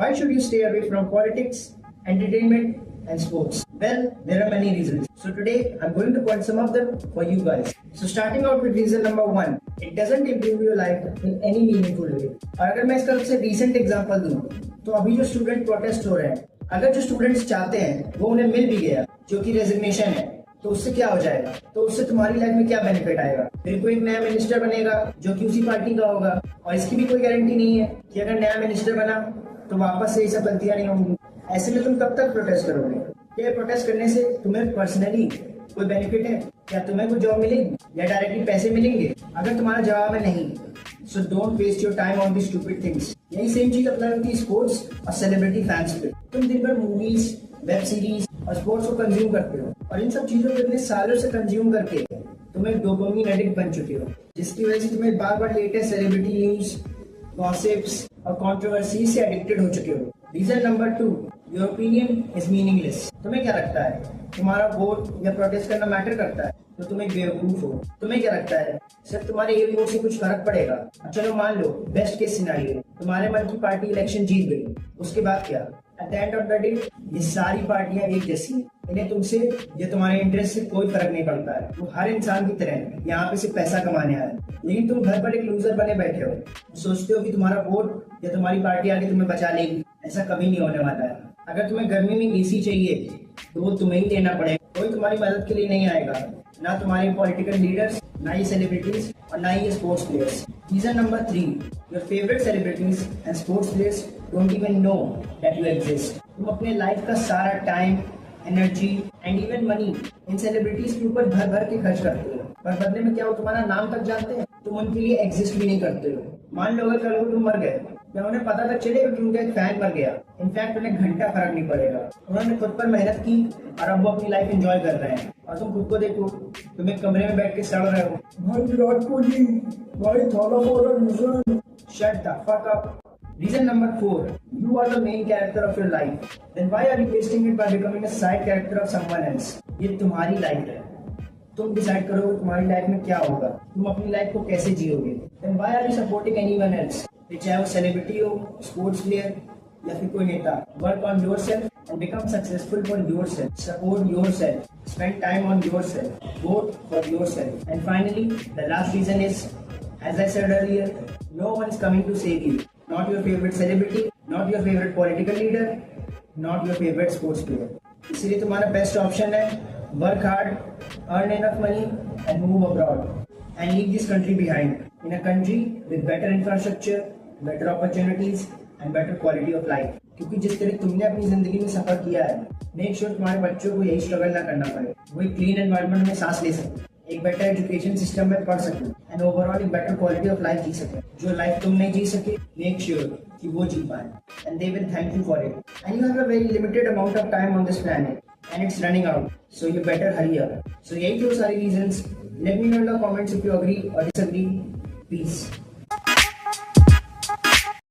Why should you stay away from politics, entertainment, and sports? Well, there are many reasons. So today, I'm going to point some of them for you guys. So starting out with reason number 1, it doesn't improve your life in any meaningful way. और अगर मैं इसका सबसे recent example दूँ, तो अभी जो student protest हो रहे हैं, अगर जो स्टूडेंट्स चाहते हैं वो उन्हें मिल भी गया, जो कि रेजिग्नेशन है, तो उससे क्या हो जाएगा? तो उससे तुम्हारी लाइफ में क्या बेनिफिट आएगा? फिर कोई नया मिनिस्टर बनेगा जो कि उसी पार्टी का होगा, और इसकी भी कोई गारंटी नहीं है कि अगर नया मिनिस्टर बना तो वापस से ये सब गलतियां नहीं होंगी। ऐसे में तुम कब तक प्रोटेस्ट करोगे? क्या प्रोटेस्ट करने से तुम्हें पर्सनली कोई बेनिफिट है? क्या तुम्हें कोई जॉब मिलेगी या डायरेक्टली पैसे मिलेंगे? अगर तुम्हारा जवाब है नहीं, so don't waste your time on the stupid things. यही सेम चीज अप्लाई होती है स्पोर्ट्स और सेलिब्रिटी फैंस पे। तुम दिन भर मूवीज, वेब सीरीज और स्पोर्ट्स को कंज्यूम करते हो, और इन सब चीजों को इतने सालों से कंज्यूम करके तुम एक डोपामाइन एडिक्ट बन चुके हो, जिसकी वजह से तुम्हें बार बार लेटेस्ट सेलिब्रिटी न्यूज, गॉसिप्स और कंट्रोवर्सी से एडिक्टेड हो चुके हो। Reason number 2, your opinion is meaningless. तुम्हें क्या लगता है तुम्हारा वोट या प्रोटेस्ट करना मैटर करता है? तो तुम एक बेवकूफ हो। तुम्हें क्या लगता है सिर्फ तुम्हारे एक वोट से कुछ फर्क पड़ेगा? चलो मान लो बेस्ट केस सिनेरियो, तुम्हारे मन की पार्टी इलेक्शन जीत गई, उसके बाद क्या? At the end of the day ये सारी पार्टियां एक जैसी हैं, इन्हें तुमसे या तुम्हारे इंटरेस्ट से कोई फर्क नहीं पड़ता है। वो हर इंसान की तरह यहाँ पे सिर्फ पैसा कमाने आए, लेकिन तुम घर पर एक लूजर बने बैठे हो, सोचते हो कि तुम्हारा वोट या तुम्हारी पार्टी आगे तुम्हें बचा लेगी। ऐसा कभी नहीं होने वाला है। अगर तुम्हें गर्मी में एसी चाहिए तो वो तुम्हें ही लेना पड़ेगा, कोई तुम्हारी मदद के लिए नहीं आएगा, ना तुम्हारे पॉलिटिकल लीडर्स, ना ही सेलिब्रिटीज और ना ही sports players. Reason number 3, your favourite celebrities and sports players don't even know that you exist. तुम अपने लाइफ का सारा time, energy and even money in celebrities के ऊपर भर भर के खर्च करते हो, पर बदले में क्या वो तुम्हारा नाम तक जानते हैं? तुम उनके लिए एग्जिस्ट भी नहीं करते हो। मान लो अगर कल को तुम मर गए, क्या उन्हें पता तक चलेगा कि उनका एक फैन मर गया? इनफैक्ट उन्हें घंटा फर्क नहीं पड़ेगा। उन्होंने खुद पर मेहनत की और अब वो अपनी लाइफ एंजॉय कर रहे हैं, और तुम खुद को देखो, तुम एक कमरे में बैठ के सड़ रहे हो। भाई विराट कोहली, भाई Thala for reason. Shut the fuck up. Reason number 4, you are the main character of your life. Then why are you wasting it by becoming a side character of someone else? ये तुम्हारी लाइफ है, तुम decide करो तुम्हारी life में क्या होगा, तुम अपनी लाइफ को कैसे जियोगे। Then why are you supporting anyone else? चाहे वो सेलिब्रिटी हो, स्पोर्ट्स प्लेयर या फिर कोई नेता। Work on yourself and become successful for yourself. Support yourself. Spend time on yourself. Vote for yourself. And finally, the last reason is, as I said earlier, no one is coming to save you. Not your favorite celebrity, not your favorite political leader, not your favorite sports player. इसलिए तुम्हारा best option है work hard, earn enough money and move abroad and leave this country behind. In a country with better infrastructure, better opportunities and better quality of life. क्योंकि जिस तरह तुमने अपनी जिंदगी में सफर किया है, मेक श्योर तुम्हारे बच्चों को यही स्ट्रगल ना करना पड़े। वो एक क्लीन एनवायरनमेंट में सांस ले सके, एक बेटर एजुकेशन सिस्टम में पढ़ सके एंड ओवरऑल एक बेटर क्वालिटी ऑफ लाइफ जी सके। जो लाइफ तुम नहीं जी सके, मेक श्योर कि वो जी पाए and they will thank you for it. And you have a very limited amount of time on this planet and it's running out, so you better hurry up. So यही थे सारी reasons. Let me know in the comments if you agree और disagree. Piece.